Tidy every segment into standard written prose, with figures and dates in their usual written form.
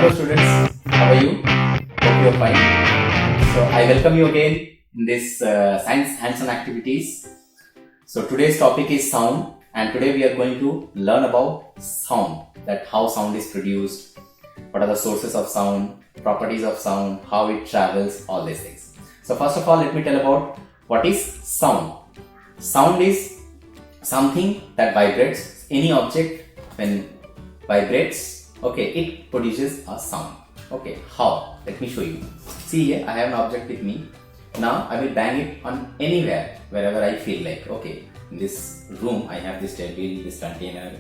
Hello students, how are you? Hope you are fine. So I welcome you again in this science hands-on activities. So today's topic is sound, and today we are going to learn about sound, that how sound is produced, what are the sources of sound, properties of sound, how it travels, all these things. So first of all, let me tell about what is sound. Sound is something that vibrates. Any object when vibrates, okay, it produces a sound. Okay, how? Let me show you. See here, I have an object with me. Now I will bang it on anywhere, wherever I feel like. Okay, in this room I have this table, this container,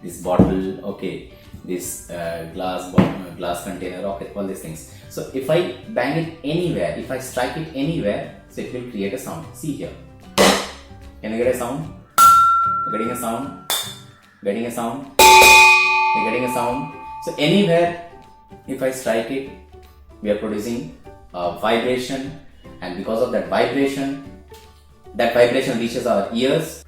this bottle, okay, this glass container, okay, all these things. So if I bang it anywhere, if I strike it anywhere, so it will create a sound. See here. Can you get a sound? Getting a sound? Getting a sound? You're getting a sound? So anywhere, if I strike it, we are producing a vibration, and because of that vibration reaches our ears.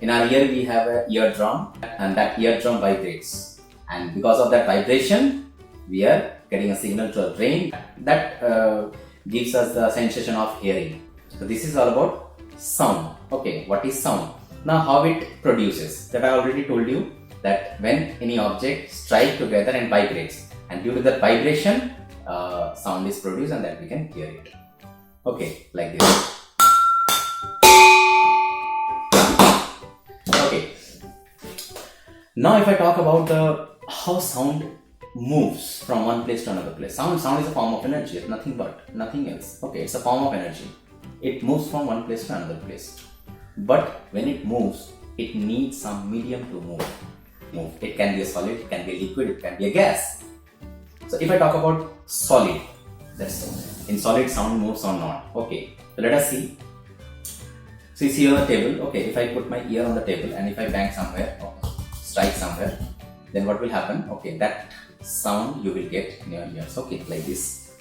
In our ear we have an eardrum, and that eardrum vibrates, and because of that vibration we are getting a signal to our brain that gives us the sensation of hearing. So this is all about sound. Okay, what is sound? Now how it produces, that I already told you, that when any object strike together and vibrates, and due to that vibration sound is produced, and that we can hear it. Okay, like this. Okay, now if I talk about how sound moves from one place to another place. Sound is a form of energy, nothing else. Okay, it's a form of energy. It moves from one place to another place, but when it moves, it needs some medium to move. It can be a solid, it can be a liquid, it can be a gas. So if I talk about solid, that's in solid sound moves or not. Okay, so let us see. So you see on the table, okay, if I put my ear on the table and if I bang somewhere, okay, strike somewhere, then what will happen? Okay, that sound you will get in your ears. Okay, like this.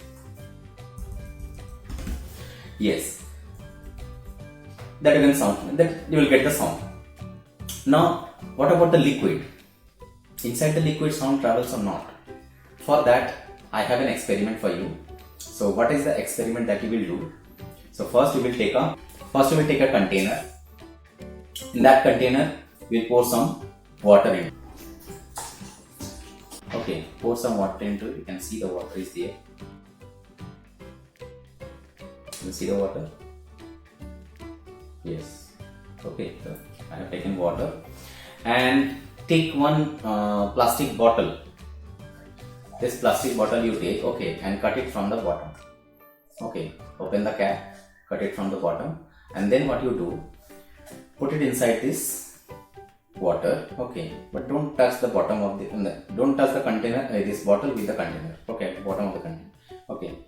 Yes, that you can sound, that you will get the sound. Now, what about the liquid? Inside the liquid, sound travels or not? For that, I have an experiment for you. So what is the experiment that you will do? So first you will take a container. In that container, we will pour some water in. Okay, pour some water into it. You can see the water is there. You see the water? Yes. Okay, so I have taken water, and take one plastic bottle. This plastic bottle you take, okay, and cut it from the bottom. Okay, open the cap, cut it from the bottom, and then what you do, put it inside this water. Okay, but don't touch the bottom of don't touch the container, this bottle with the container. Okay, bottom of the container. Okay,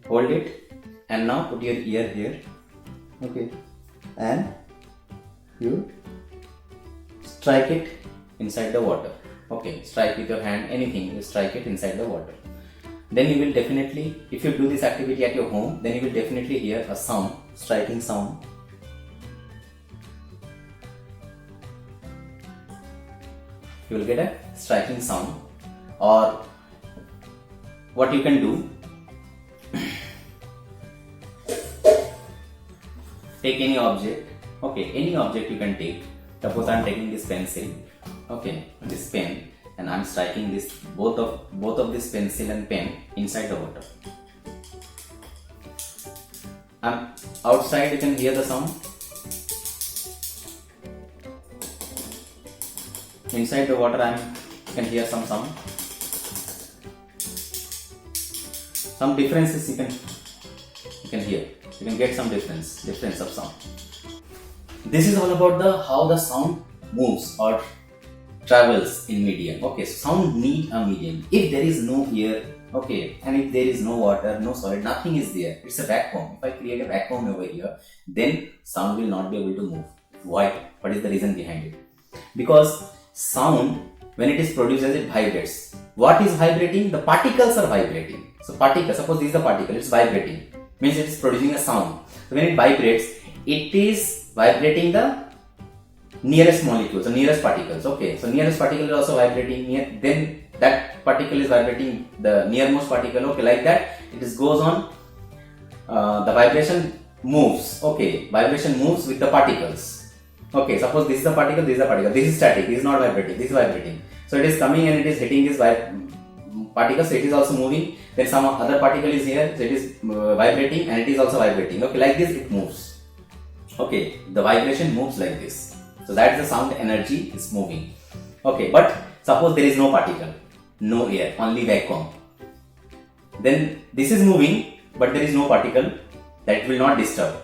hold it, and now put your ear here. Okay, and you strike it inside the water. Okay, strike with your hand, anything, you strike it inside the water. Then you will definitely, if you do this activity at your home, then you will definitely hear a sound, striking sound. You will get a striking sound. Or what you can do, take any object. Okay, any object you can take. Suppose I am taking this pencil, okay, this pen, and I am striking this both of this pencil and pen inside the water. Outside you can hear the sound. Inside the water you can hear some sound. Some differences you can hear. You can get some difference of sound. This is all about how the sound moves or travels in medium. Okay, so sound need a medium. If there is no air, okay, and if there is no water, no solid, nothing is there, it's a vacuum. If I create a vacuum over here, then sound will not be able to move. Why? What is the reason behind it? Because sound, when it is produced, as it vibrates. What is vibrating? The particles are vibrating. So particle, suppose this is the particle, it's vibrating, means it is producing a sound. So when it vibrates, it is vibrating the nearest molecules, the nearest particles. Okay, so nearest particle is also vibrating. Then that particle is vibrating, the nearmost particle, okay, like that it is goes on. The vibration moves, okay, vibration moves with the particles. Okay, suppose this is the particle, this is the particle, this is static, this is not vibrating, this is vibrating. So it is coming and it is hitting this particle, so it is also moving. Then some other particle is here, so it is vibrating and it is also vibrating. Okay, like this it moves. Okay, the vibration moves like this. So that is the sound energy is moving. Okay, but suppose there is no particle, no air, only vacuum. Then this is moving, but there is no particle, that will not disturb.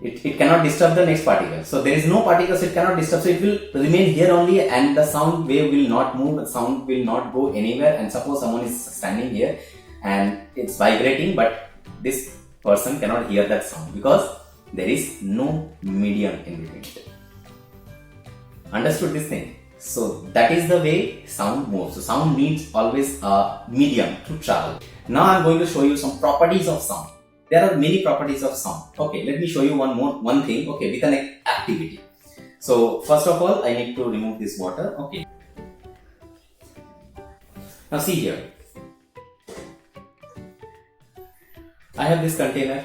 It cannot disturb the next particle. So there is no particle, so it cannot disturb. So it will remain here only and the sound wave will not move, the sound will not go anywhere. And suppose someone is standing here and it's vibrating, but this person cannot hear that sound because there is no medium in between. Understood this thing? So that is the way sound moves. So sound needs always a medium to travel. Now I am going to show you some properties of sound. There are many properties of sound. Okay, let me show you one thing, okay, with an activity. So first of all, I need to remove this water. Okay. Now see here. I have this container.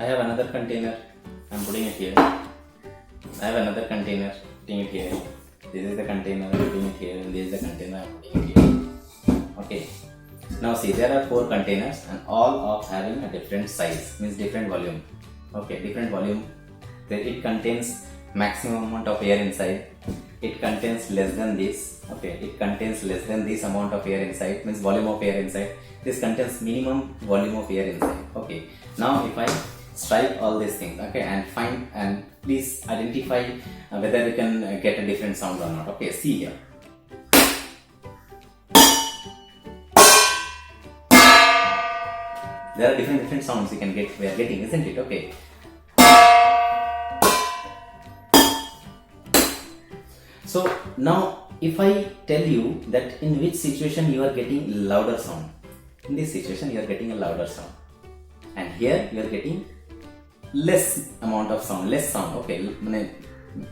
I have another container. I'm putting it here. I have another container. Putting it here. This is the container. I'm putting it here. And this is the container. I'm putting it here. Okay. Now see, there are 4 containers and all of having a different size, means different volume. Okay, different volume. It contains maximum amount of air inside. It contains less than this. Okay, it contains less than this amount of air inside, means volume of air inside. This contains minimum volume of air inside. Okay, now if I strike all these things, okay, and find and please identify whether you can get a different sound or not. Okay, see here. There are different sounds you can get, we are getting, isn't it? Okay. So now if I tell you that in which situation you are getting louder sound, in this situation you are getting a louder sound, and here you are getting less amount of sound, less sound, okay,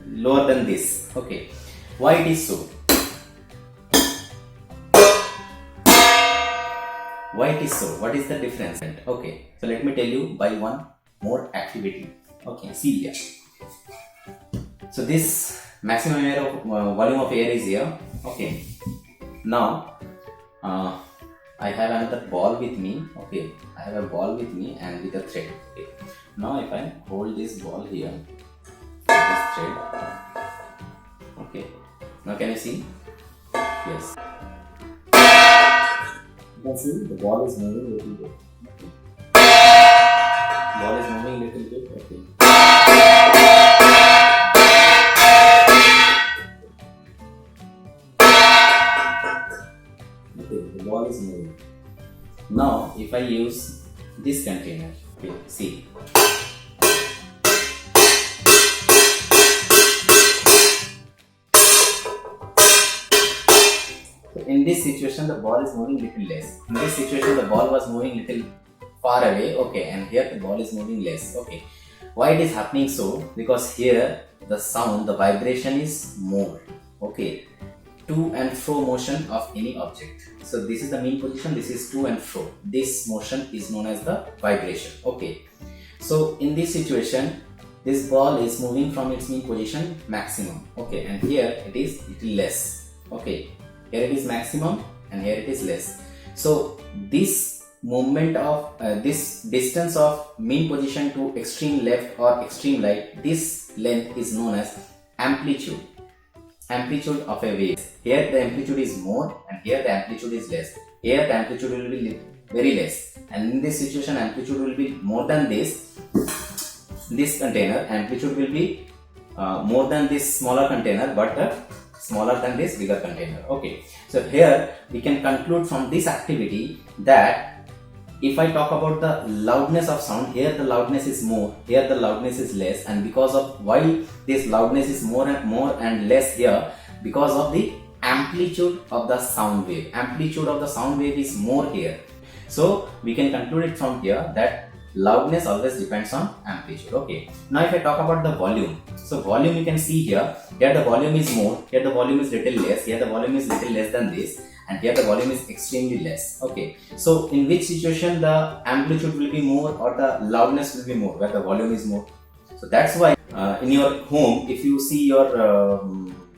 lower than this. Okay, why it is so? Why it is so? What is the difference? Okay, so let me tell you by one more activity. Okay, see here. So this maximum air of volume of air is here. Okay, now I have another ball with me. Okay, I have a ball with me and with a thread. Okay, now if I hold this ball here, this thread. Okay, now can you see? Yes. You can see the ball is moving a little bit. Okay. Ball is moving a little bit. Okay. Okay, the ball is moving. Now, if I use this container, okay, see. In this situation, the ball is moving little less. In this situation, the ball was moving little far away. Okay, and here the ball is moving less. Okay, why it is happening so? Because here the sound, the vibration is more. Okay, to and fro motion of any object. So this is the mean position. This is to and fro. This motion is known as the vibration. Okay, so in this situation, this ball is moving from its mean position maximum. Okay, and here it is little less. Okay. Here it is maximum and here it is less. So this movement of this distance of mean position to extreme left or extreme right, this length is known as amplitude. Amplitude of a wave. Here the amplitude is more and here the amplitude is less. Here the amplitude will be very less, and in this situation amplitude will be more than this. This container amplitude will be more than this smaller container, but smaller than this bigger container. Okay, so here we can conclude from this activity that if I talk about the loudness of sound, here the loudness is more, here the loudness is less, and because of why this loudness is more and less here, because of the amplitude of the sound wave. Amplitude of the sound wave is more here. So we can conclude it from here that loudness always depends on amplitude. Okay. Now if I talk about the volume, so volume you can see here the volume is more, here the volume is little less, here the volume is little less than this, and here the volume is extremely less. Okay. So in which situation the amplitude will be more or the loudness will be more, where the volume is more. So that's why in your home, if you see your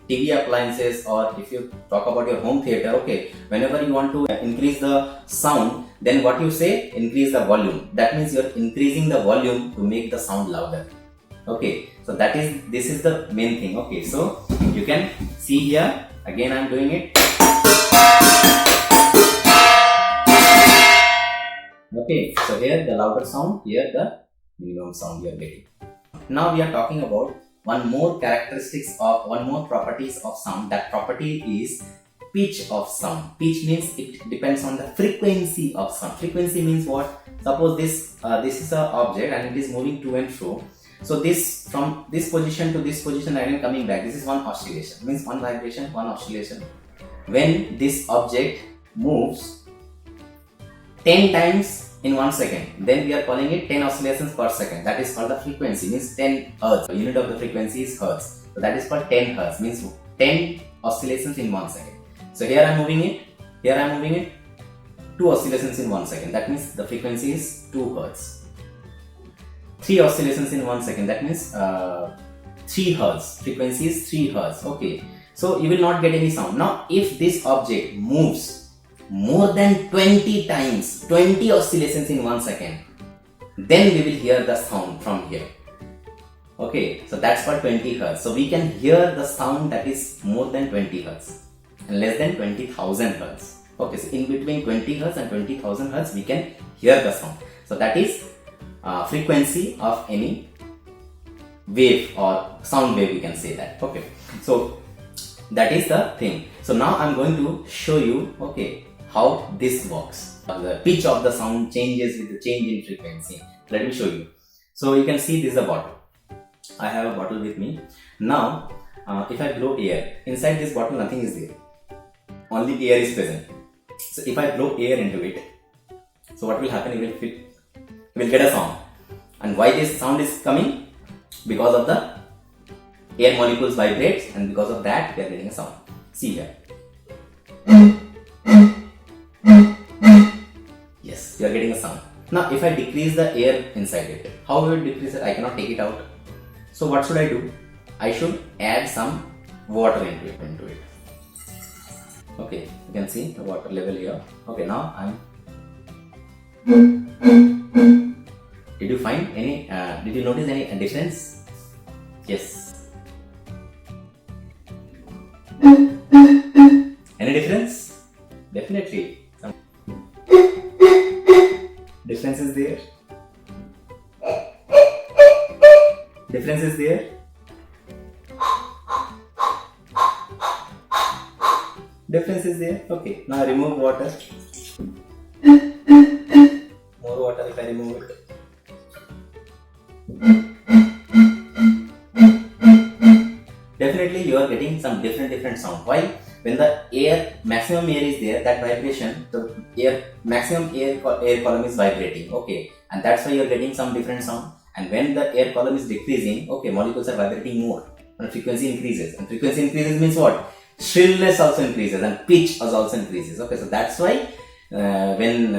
TV appliances, or if you talk about your home theater, okay, whenever you want to increase the sound, then what you say, increase the volume. That means you're increasing the volume to make the sound louder. Okay, so this is the main thing. Okay, so you can see here, again I'm doing it. Okay, so here the louder sound, here the minimum sound you are getting. Now we are talking about one more properties of sound. That property is pitch of sound. Pitch means it depends on the frequency of sound. Frequency means what? Suppose this is an object and it is moving to and fro. So this, from this position to this position again coming back, this is one oscillation, means one vibration, one oscillation. When this object moves 10 times in 1 second, then we are calling it 10 oscillations per second. That is called the frequency, means 10 hertz. The unit of the frequency is hertz. So that is called 10 hertz, means 10 oscillations in 1 second. So here I am moving it, here I am moving it, 2 oscillations in 1 second. That means the frequency is 2 hertz. 3 oscillations in 1 second. That means 3 hertz. Frequency is 3 hertz. Okay. So you will not get any sound. Now if this object moves more than 20 times, 20 oscillations in 1 second, then we will hear the sound from here. Okay, so that's for 20 hertz. So we can hear the sound that is more than 20 hertz and less than 20,000 hertz. Okay, so in between 20 hertz and 20,000 hertz we can hear the sound. So that is frequency of any wave or sound wave, we can say that. Okay, so that is the thing. So now I'm going to show you, okay, how this works. The pitch of the sound changes with the change in frequency. Let me show you. So you can see this is a bottle. I have a bottle with me. Now if I blow air, inside this bottle nothing is there, only air is present. So if I blow air into it, so what will happen? It will get a sound. And why this sound is coming? Because of the air molecules vibrate, and because of that we are getting a sound. See here. Yes, you are getting a sound. Now if I decrease the air inside it, how will it decrease it? I cannot take it out. So what should I do? I should add some water into it. Okay, you can see the water level here. Okay, now I'm. Did you find any? Did you notice any difference? Yes. Any difference? Definitely. Some difference is there. Difference is there. Difference is there. Okay. Now remove water. More water if I remove it. Definitely you are getting some different sound. Why? When the maximum air is there, that vibration, the maximum air column is vibrating. Okay, and that's why you are getting some different sound. And when the air column is decreasing, okay, molecules are vibrating more, and frequency increases. And frequency increases means what? Shrillness also increases and pitch also increases. Okay, so that's why when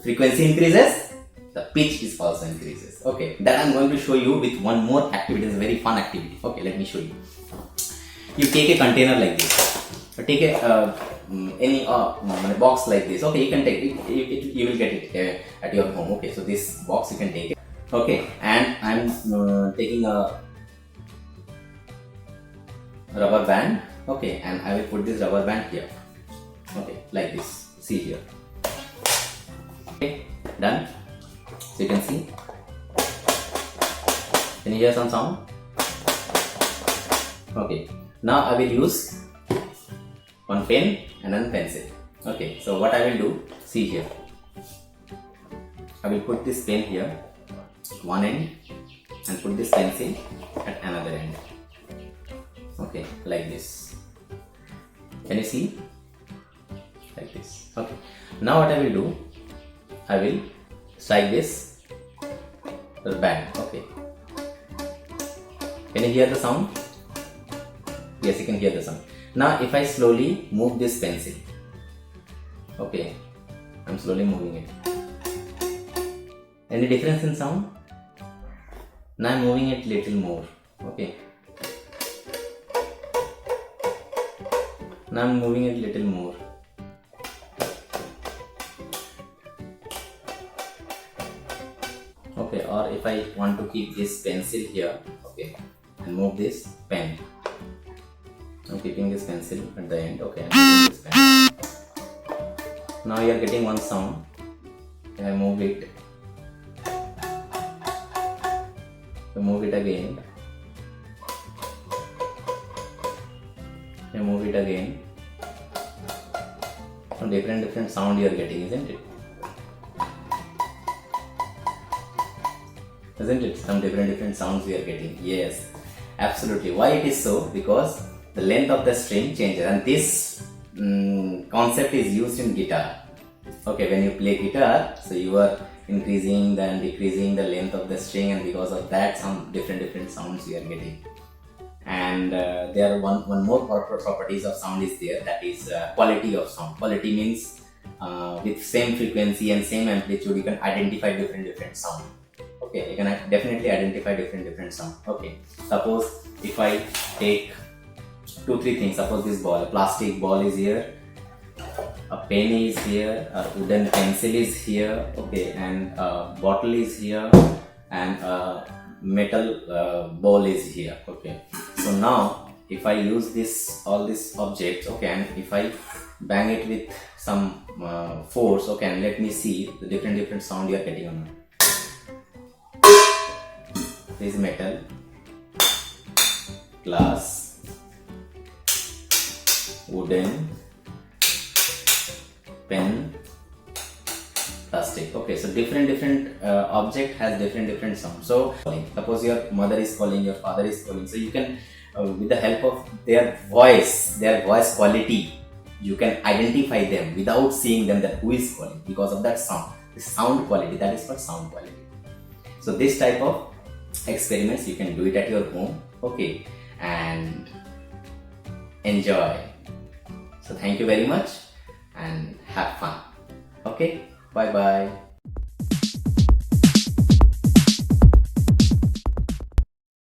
frequency increases, the pitch is also increases. Okay, that I'm going to show you with one more activity. It's a very fun activity. Okay, let me show you. You take a container like this. Take any box like this. Okay, you can take it. You will get it at your home. Okay, so this box you can take it. Okay, and I'm taking a rubber band. Okay, and I will put this rubber band here. Okay, like this. See here. Okay, done. So you can see. Can you hear some sound? Okay, now I will use one pen and then pencil. Okay, so what I will do, see here. I will put this pen here, one end, and put this pencil at another end. Okay, like this. Can you see? Like this. Okay. Now what I will do, I will strike this bang. Okay. Can you hear the sound? Yes, you can hear the sound. Now if I slowly move this pencil, okay, I'm slowly moving it. Any difference in sound? Now I'm moving it little more. Okay. Now I'm moving it little more. Okay, or if I want to keep this pencil here, okay, and move this pen. I'm keeping this pencil at the end, okay, and moving this pen. Now you are getting one sound. I move it. I move it again. I move it again. Some different sound you are getting, isn't it? Isn't it? Some different sounds we are getting. Yes, absolutely. Why it is so? Because the length of the string changes, and this concept is used in guitar. Okay, when you play guitar, so you are increasing and decreasing the length of the string, and because of that, some different sounds you are getting. And there are one more properties of sound is there, that is quality of sound. Quality means with same frequency and same amplitude, you can identify different sound. Okay, you can definitely identify different sound. Okay, suppose if I take 2-3 things, suppose this ball, a plastic ball is here, a pen is here, a wooden pencil is here, okay, and a bottle is here, and a metal ball is here. Okay, so now if I use all these objects, okay, and if I bang it with some force, okay, and let me see the different sound you are getting on. This is metal, glass, wooden, pen, plastic. Okay, so different object has different sound. So suppose your mother is calling, your father is calling, so you can with the help of their voice quality, you can identify them without seeing them, that who is calling, because of that sound, the sound quality. That is called sound quality. So this type of experiments you can do it at your home, okay, and enjoy. So thank you very much and have fun. Okay, bye bye.